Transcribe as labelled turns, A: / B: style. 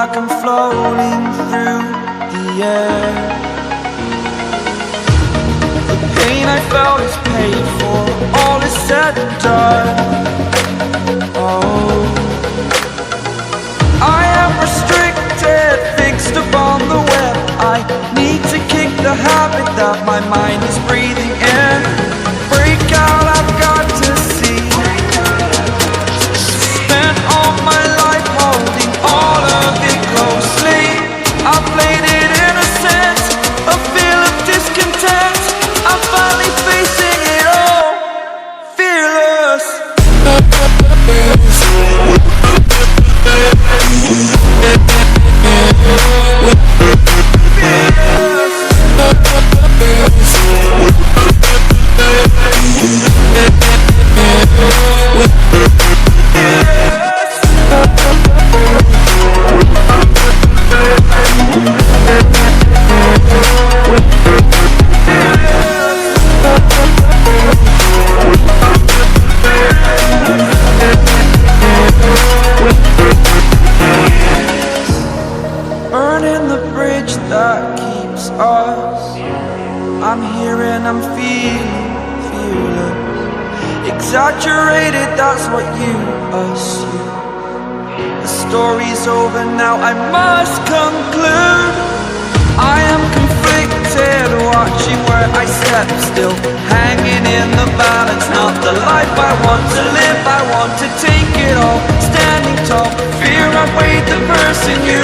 A: like I'm floating through the air. The pain I felt is paid for, all is said and done. Oh, I am restricted, fixed upon the web. I need to kick the habit that my mind is breathing in. Break out, I've got to see. Spent all my life holding all of it closely. I played it innocent, a feel of discontent. I'm finally facing it all, fearless. Burning the bridge that keeps us. I'm here and I'm feeling fearless. Exaggerated, that's what you assume. The story's over now, I must conclude. I am conflicted, watching where I step still, hanging in the balance. Not the life I want to live, I want to take it all. Standing tall, fear I've weighed the person you